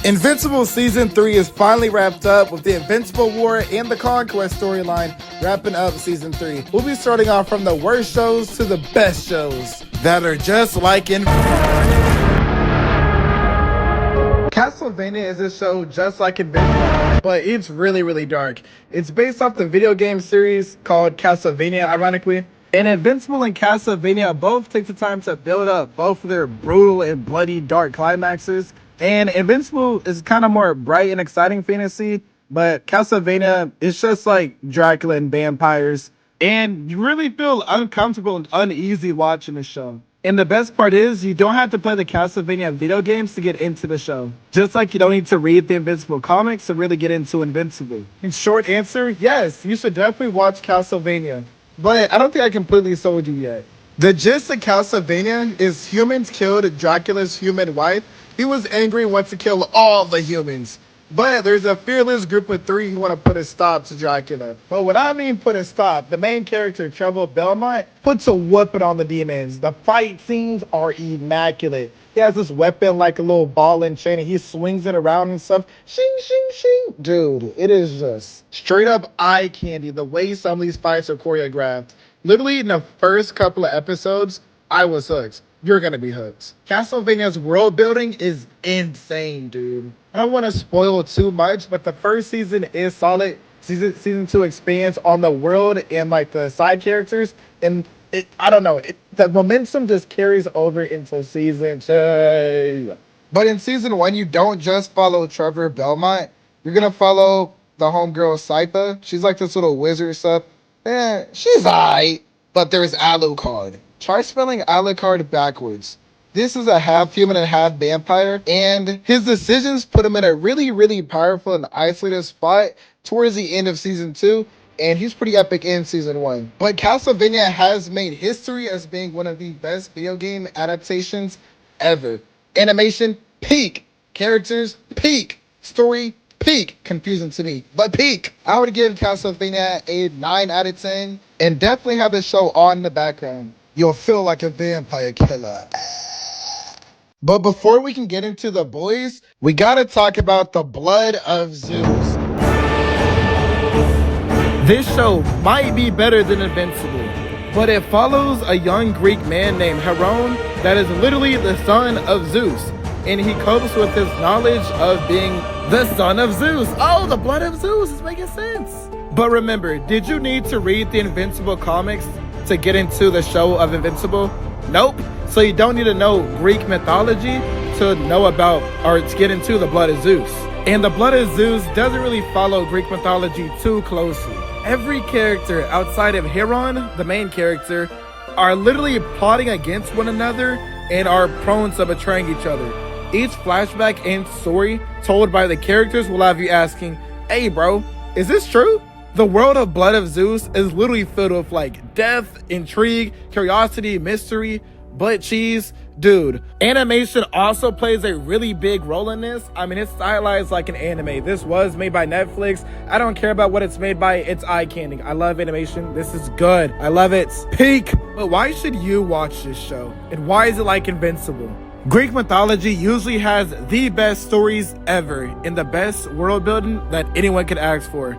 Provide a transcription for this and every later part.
Invincible Season 3 is finally wrapped up with the Invincible War and the Conquest storyline wrapping up Season 3. We'll be starting off from the worst shows to the best shows that are just like Castlevania is a show just like Invincible, but it's really dark. It's based off the video game series called Castlevania, ironically. And Invincible and Castlevania both take the time to build up both of their brutal and bloody dark climaxes. And Invincible is kind of more bright and exciting fantasy, but Castlevania is just like Dracula and vampires. And you really feel uncomfortable and uneasy watching the show. And the best part is you don't have to play the Castlevania video games to get into the show. Just like you don't need to read the Invincible comics to really get into Invincible. In short answer, yes, you should definitely watch Castlevania. But I don't think I completely sold you yet. The gist of Castlevania is humans killed Dracula's human wife. He was angry and wants to kill all the humans. But there's a fearless group of three who want to put a stop to Dracula. But what I mean put a stop, the main character, Trevor Belmont, puts a whooping on the demons. The fight scenes are immaculate. He has this weapon like a little ball and chain and he swings it around and stuff. Shing, shing, shing. Dude, it is just straight up eye candy the way some of these fights are choreographed. Literally in the first couple of episodes, I was hooked. You're gonna be hooked. Castlevania's world building is insane, dude. I don't want to spoil too much, but the first season is solid. Season 2 expands on the world and like the side characters, and I don't know, the momentum just carries over into season 2. But in season 1, you don't just follow Trevor Belmont. You're gonna follow the homegirl Sypha. She's like this little wizard stuff. She's alright. But there's Alucard. Try spelling Alucard backwards. This is a half human and half vampire, and his decisions put him in a really powerful and isolated spot towards the end of season 2, and he's pretty epic in season 1. But Castlevania has made history as being one of the best video game adaptations ever. Animation, peak. Characters, peak. Story, peak. Confusing to me, but peak. I would give Castlevania a 9 out of 10, and definitely have the show on in the background. You'll feel like a vampire killer. But before we can get into the boys, we gotta talk about the blood of Zeus. This show might be better than Invincible, but it follows a young Greek man named Heron that is literally the son of Zeus. And he copes with his knowledge of being the son of Zeus. Oh, the blood of Zeus is making sense. But remember, did you need to read the Invincible comics to get into the show of Invincible? Nope. So you don't need to know Greek mythology to know about or to get into the blood of Zeus. And the blood of Zeus doesn't really follow Greek mythology too closely. Every character outside of Heron, the main character, are literally plotting against one another and are prone to betraying each other. Each flashback and story told by the characters will have you asking, hey bro, is this true? The world of Blood of Zeus is literally filled with like death, intrigue, curiosity, mystery, butt cheese. Dude, animation also plays a really big role in this. I mean, it's stylized like an anime. This was made by Netflix. I don't care about what it's made by. It's eye candy. I love animation. This is good. I love it. Peak. But why should you watch this show? And why is it like Invincible? Greek mythology usually has the best stories ever and the best world building that anyone could ask for.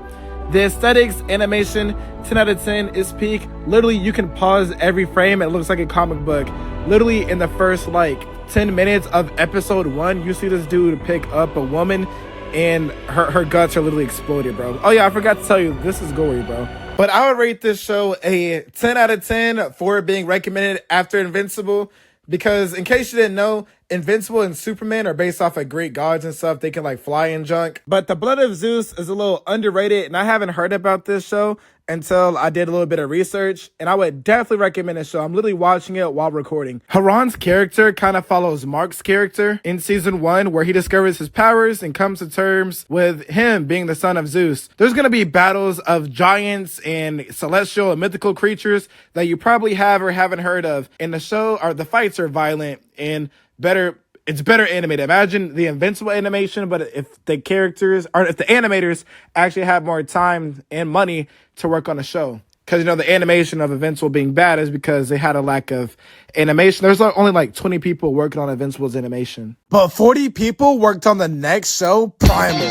The aesthetics, animation, 10 out of 10 is peak. Literally, you can pause every frame. It looks like a comic book. Literally, in the first, 10 minutes of episode 1, you see this dude pick up a woman, and her guts are literally exploded, bro. Oh, yeah, I forgot to tell you, this is gory, bro. But I would rate this show a 10 out of 10 for being recommended after Invincible. Because in case you didn't know, Invincible and Superman are based off of Greek gods and stuff. They can fly and junk. But the Blood of Zeus is a little underrated, and I haven't heard about this show until I did a little bit of research, and I would definitely recommend this show. I'm literally watching it while recording. Heron's character kind of follows Mark's character in season 1, where he discovers his powers and comes to terms with him being the son of Zeus. There's going to be battles of giants and celestial and mythical creatures that you probably have or haven't heard of. In the show, the fights are violent and it's better animated. Imagine the Invincible animation, but if the characters or if the animators actually have more time and money to work on the show. Because, the animation of Invincible being bad is because they had a lack of animation. There's only like 20 people working on Invincible's animation. But 40 people worked on the next show, Primal.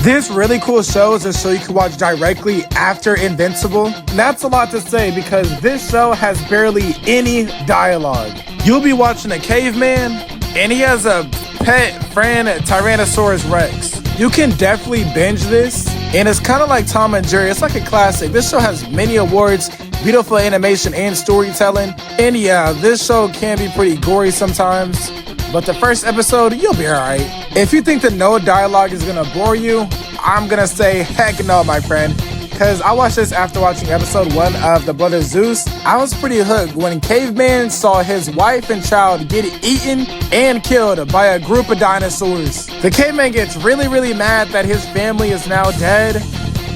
This really cool show is a show you can watch directly after Invincible. And that's a lot to say because this show has barely any dialogue. You'll be watching a caveman, and he has a pet friend, Tyrannosaurus Rex. You can definitely binge this, and it's kind of like Tom and Jerry. It's like a classic. This show has many awards, beautiful animation and storytelling. And yeah, this show can be pretty gory sometimes, but the first episode, you'll be alright. If you think that no dialogue is gonna bore you, I'm gonna say heck no, my friend. Because I watched this after watching episode 1 of The Blood of Zeus. I was pretty hooked when Caveman saw his wife and child get eaten and killed by a group of dinosaurs. The caveman gets really, really mad that his family is now dead,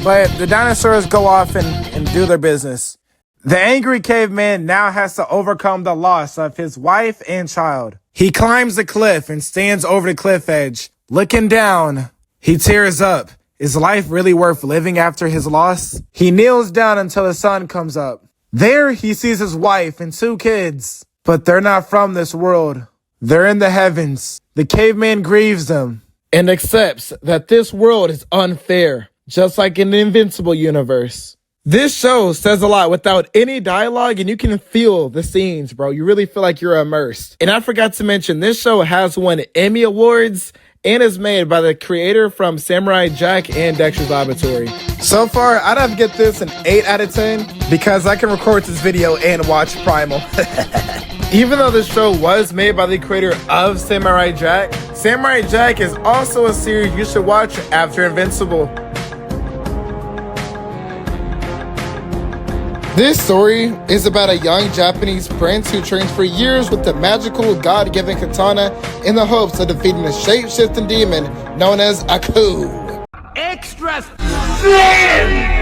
but the dinosaurs go off and do their business. The angry caveman now has to overcome the loss of his wife and child. He climbs the cliff and stands over the cliff edge. Looking down, he tears up. Is life really worth living after his loss? He kneels down until the sun comes up. There he sees his wife and 2 kids, but they're not from this world. They're in the heavens. The caveman grieves them and accepts that this world is unfair, just like in the Invincible universe. This show says a lot without any dialogue, and you can feel the scenes, bro. You really feel like you're immersed. And I forgot to mention, this show has won Emmy Awards and is made by the creator from Samurai Jack and Dexter's Laboratory. So far, I'd have to get this an 8 out of 10 because I can record this video and watch Primal. Even though this show was made by the creator of Samurai Jack is also a series you should watch after Invincible. This story is about a young Japanese prince who trains for years with the magical God-given katana in the hopes of defeating a shape-shifting demon known as Aku. Extra!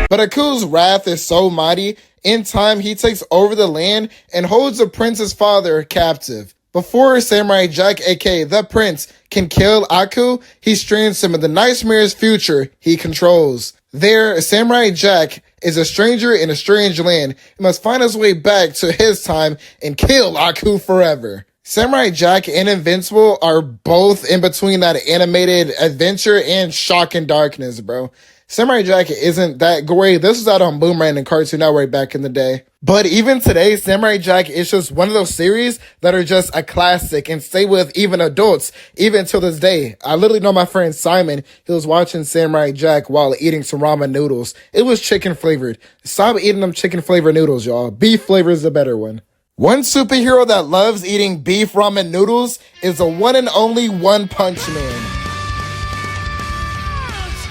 But Aku's wrath is so mighty, in time he takes over the land and holds the prince's father captive. Before Samurai Jack, aka the prince, can kill Aku, he strains him in the nightmare's future he controls. There, Samurai Jack is a stranger in a strange land and must find his way back to his time and kill Aku forever. Samurai Jack and Invincible are both in between that animated adventure and shock and darkness, bro. Samurai Jack isn't that gory. This was out on Boomerang and Cartoon Network back in the day. But even today, Samurai Jack is just one of those series that are just a classic and stay with even adults, even till this day. I literally know my friend Simon, he was watching Samurai Jack while eating some ramen noodles. It was chicken flavored. Stop eating them chicken flavored noodles, y'all. Beef flavor is the better one. One superhero that loves eating beef ramen noodles is the one and only One Punch Man.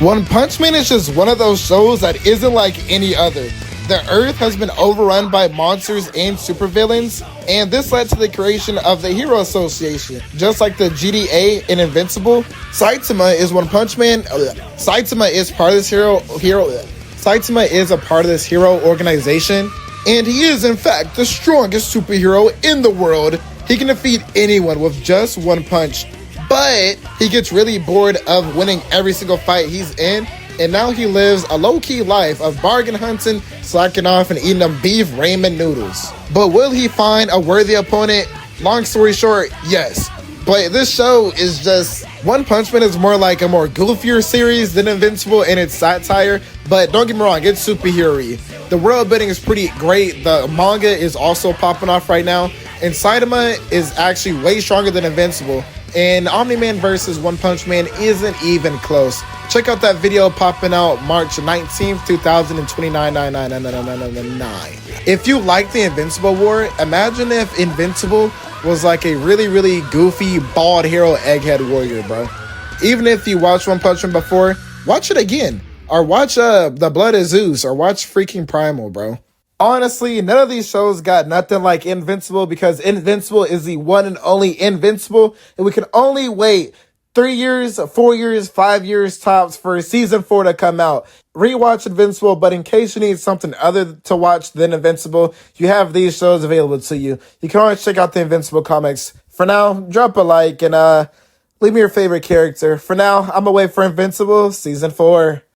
One Punch Man is just one of those shows that isn't like any other. The Earth has been overrun by monsters and supervillains, and this led to the creation of the Hero Association. Just like the GDA in Invincible, Saitama is One Punch Man. Saitama is part of this Saitama is a part of this hero organization, and he is in fact the strongest superhero in the world. He can defeat anyone with just one punch. But he gets really bored of winning every single fight he's in, and now he lives a low-key life of bargain hunting, slacking off, and eating them beef ramen noodles. But will he find a worthy opponent? Long story short, yes. But this show is just... One Punch Man is more like a more goofier series than Invincible in its satire, but don't get me wrong, it's superhero-y. The world building is pretty great. The manga is also popping off right now, and Saitama is actually way stronger than Invincible. And Omni-Man versus One Punch Man isn't even close. Check out that video popping out March 19th, 2029. If you like the Invincible War, imagine if Invincible was like a really, really goofy, bald hero egghead warrior, bro. Even if you watched One Punch Man before, watch it again. Or watch The Blood of Zeus, or watch freaking Primal, bro. Honestly, none of these shows got nothing like Invincible because Invincible is the one and only Invincible, and we can only wait 3 years, 4 years, 5 years tops for season 4 to come out. Rewatch Invincible, but in case you need something other to watch than Invincible, you have these shows available to you. You can always check out the Invincible comics. For now, drop a like and leave me your favorite character. For now, I'm gonna wait for Invincible season 4.